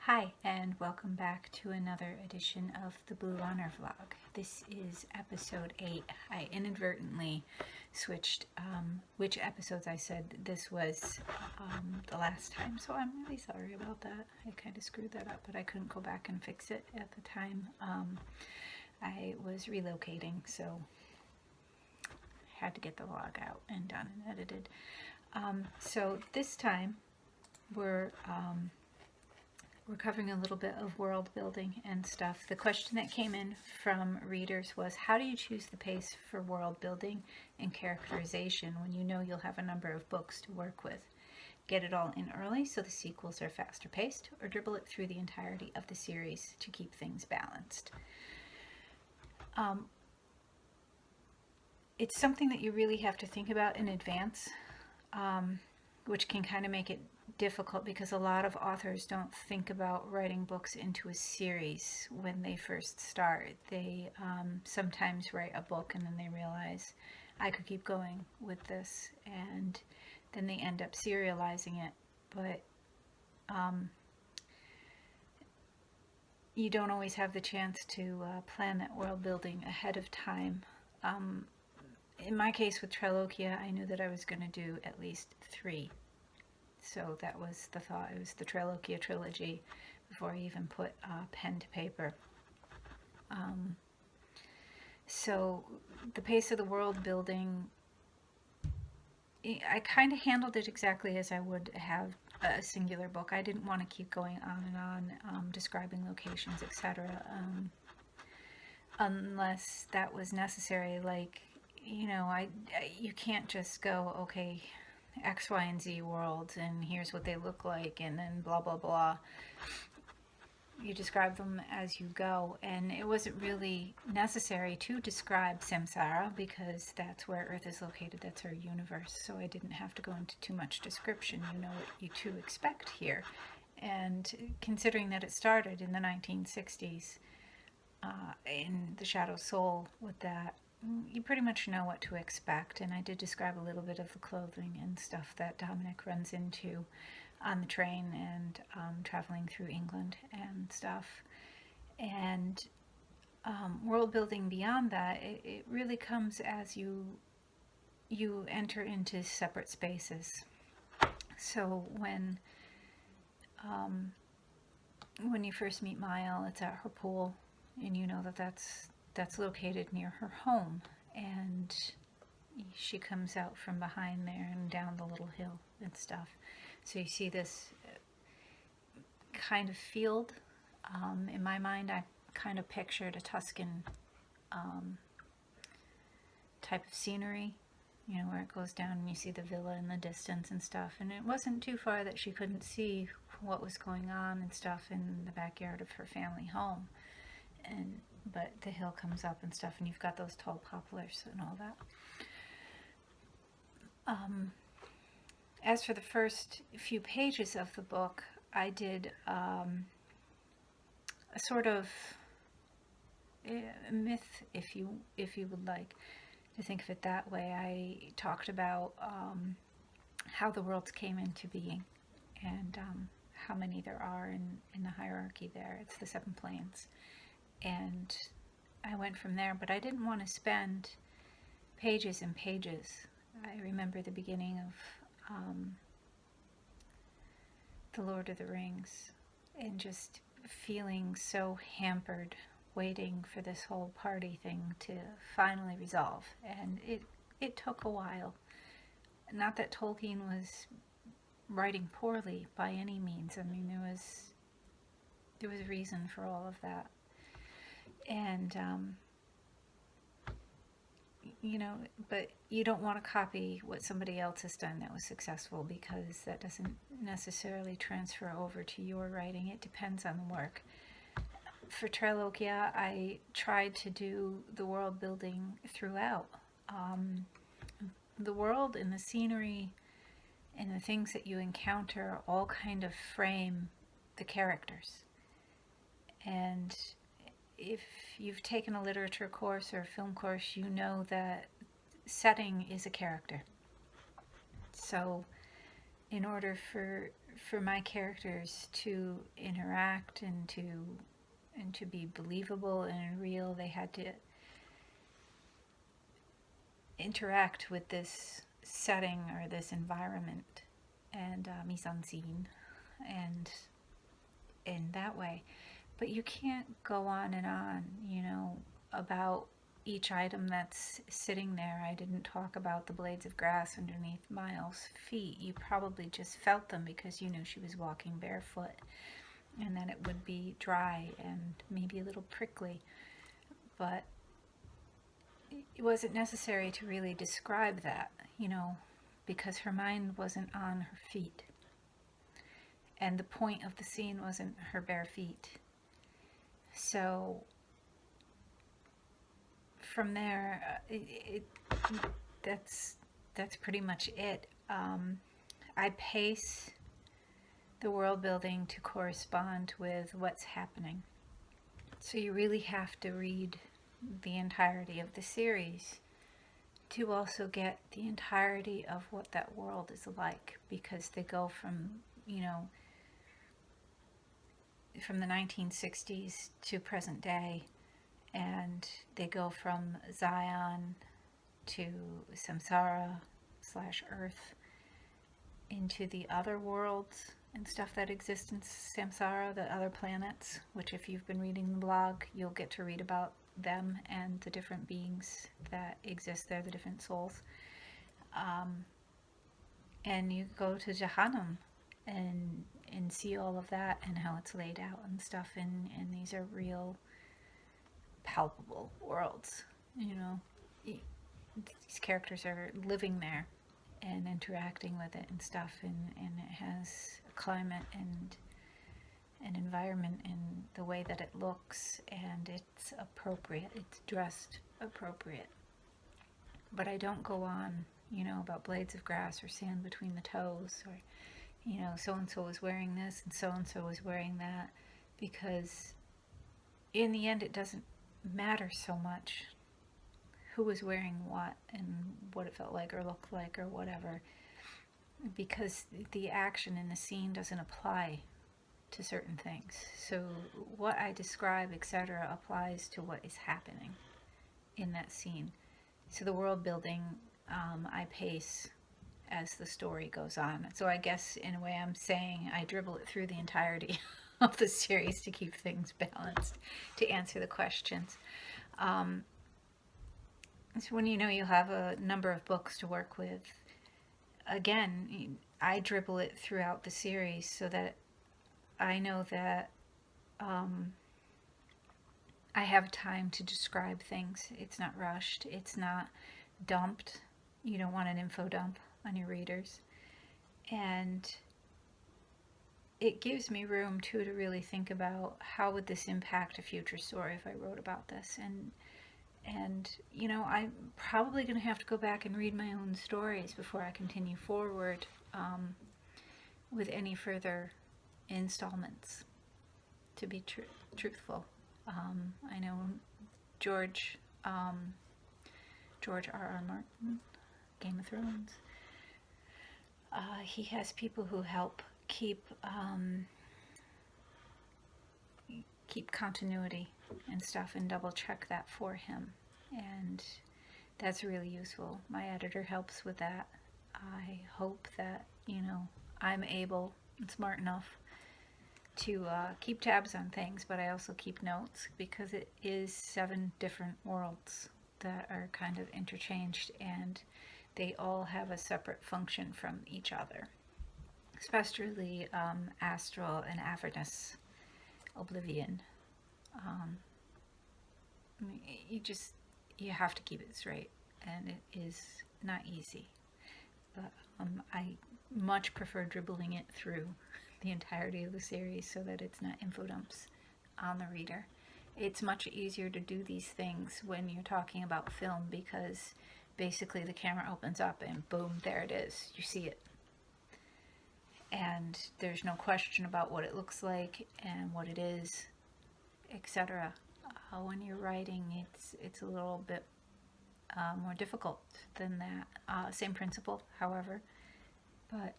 Hi, and welcome back to another edition of the Blue Runner vlog. This is episode 8. I inadvertently switched which episodes I said this was the last time, so I'm really sorry about that. I kind of screwed that up, but I couldn't go back and fix it at the time. I was relocating, so I had to get the vlog out and done and edited. So this time we're covering a little bit of world building and stuff. The question that came in from readers was, how do you choose the pace for world building and characterization when you know you'll have a number of books to work with? Get it all in early so the sequels are faster paced, or dribble it through the entirety of the series to keep things balanced? It's something that you really have to think about in advance, which can kind of make it difficult because a lot of authors don't think about writing books into a series when they first start. They sometimes write a book and then they realize I could keep going with this, and then they end up serializing it. But you don't always have the chance to plan that world building ahead of time. In my case with Triloquia, I knew that I was going to do at least 3. So that was the thought. It was the Triloquia trilogy before I even put pen to paper. So the pace of the world building, I kind of handled it exactly as I would have a singular book. I didn't want to keep going on and on, describing locations, etc. Unless that was necessary. Like, you can't just go, okay, X, Y, and Z worlds, and here's what they look like, and then blah, blah, blah. You describe them as you go, and it wasn't really necessary to describe Samsara because that's where Earth is located, that's her universe, so I didn't have to go into too much description. You know what you to expect here. And considering that it started in the 1960s, in The Shadow Soul with that, you pretty much know what to expect. And I did describe a little bit of the clothing and stuff that Dominic runs into on the train and traveling through England and stuff. And world building beyond that, it really comes as you enter into separate spaces. So when you first meet Mael, it's at her pool, and you know that that's located near her home, and she comes out from behind there and down the little hill and stuff. So you see this kind of field. In my mind, I kind of pictured a Tuscan type of scenery, where it goes down and you see the villa in the distance and stuff. And it wasn't too far that she couldn't see what was going on and stuff in the backyard of her family home. But the hill comes up and stuff, and you've got those tall poplars and all that. As for the first few pages of the book, I did a sort of a myth, if you would like to think of it that way. I talked about how the worlds came into being and how many there are in the hierarchy there. It's the 7 planes. And I went from there, but I didn't want to spend pages and pages. I remember the beginning of The Lord of the Rings and just feeling so hampered, waiting for this whole party thing to finally resolve. And it took a while. Not that Tolkien was writing poorly by any means. I mean, there was a reason for all of that. And but you don't want to copy what somebody else has done that was successful, because that doesn't necessarily transfer over to your writing. It depends on the work. For Triloquia, I tried to do the world building throughout. The world and the scenery and the things that you encounter all kind of frame the characters. And if you've taken a literature course or a film course, you know that setting is a character. So in order for my characters to interact and to be believable and real, they had to interact with this setting or this environment and mise en scene, and in that way. But you can't go on and on, about each item that's sitting there. I didn't talk about the blades of grass underneath Miles' feet. You probably just felt them because you knew she was walking barefoot, and that it would be dry and maybe a little prickly. But it wasn't necessary to really describe that, because her mind wasn't on her feet. And the point of the scene wasn't her bare feet. So from there, that's pretty much it. I pace the world building to correspond with what's happening. So you really have to read the entirety of the series to also get the entirety of what that world is like, because they go from from the 1960s to present day, and they go from Zion to Samsara / Earth into the other worlds and stuff that exists in Samsara, the other planets, which if you've been reading the blog, you'll get to read about them and the different beings that exist there, the different souls. And you go to Jahannam and see all of that and how it's laid out and stuff, and these are real palpable worlds. These characters are living there and interacting with it and stuff, and it has a climate and an environment and the way that it looks, and it's appropriate, it's dressed appropriate. But I don't go on, about blades of grass or sand between the toes, or so-and-so is wearing this and so-and-so is wearing that, because in the end it doesn't matter so much who was wearing what and what it felt like or looked like or whatever, because the action in the scene doesn't apply to certain things. So what I describe, etc., applies to what is happening in that scene. So the world building, I pace as the story goes on. So I guess in a way I'm saying I dribble it through the entirety of the series to keep things balanced, to answer the questions. So when you have a number of books to work with, again, I dribble it throughout the series so that I know that I have time to describe things. It's not rushed. It's not dumped. You don't want an info dump on your readers. And it gives me room, too, to really think about how would this impact a future story if I wrote about this. And I'm probably going to have to go back and read my own stories before I continue forward with any further installments, to be truthful. I know George R.R. Martin, Game of Thrones, he has people who help keep continuity and stuff and double check that for him, and that's really useful. My editor helps with that. I hope that I'm able and smart enough to keep tabs on things, but I also keep notes, because it is 7 different worlds that are kind of interchanged, and they all have a separate function from each other, especially Astral and Avernus, Oblivion. You have to keep it straight, and it is not easy, but I much prefer dribbling it through the entirety of the series so that it's not info dumps on the reader. It's much easier to do these things when you're talking about film, because basically the camera opens up and boom, there it is. You see it. And there's no question about what it looks like and what it is, etc. When you're writing, it's a little bit more difficult than that. Same principle, however, but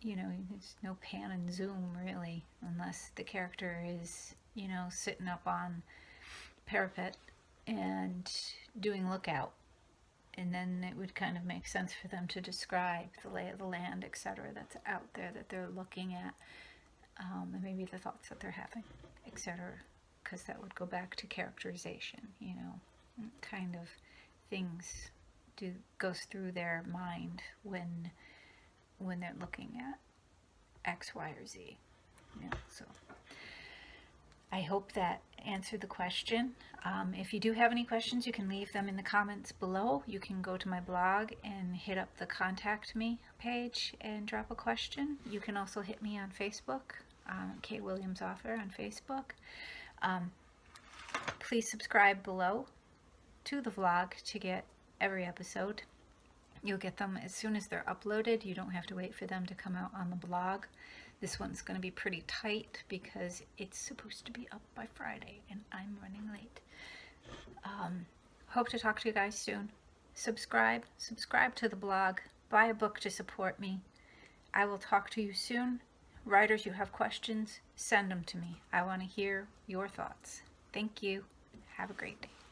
you know, there's no pan and zoom really, unless the character is, you know, sitting up on parapet and doing lookout. And then it would kind of make sense for them to describe the lay of the land, etc., that's out there that they're looking at, and maybe the thoughts that they're having, etc., because that would go back to characterization, you know, kind of things goes through their mind when they're looking at X, Y, or Z. You know, so I hope that answered the question. If you do have any questions, you can leave them in the comments below. You can go to my blog and hit up the contact me page and drop a question. You can also hit me on Facebook, Kate Williams Author on Facebook. Please subscribe below to the vlog to get every episode. You'll get them as soon as they're uploaded. You don't have to wait for them to come out on the blog. This one's going to be pretty tight because it's supposed to be up by Friday and I'm running late. Hope to talk to you guys soon. Subscribe to the blog. Buy a book to support me. I will talk to you soon. Writers, you have questions, send them to me. I want to hear your thoughts. Thank you. Have a great day.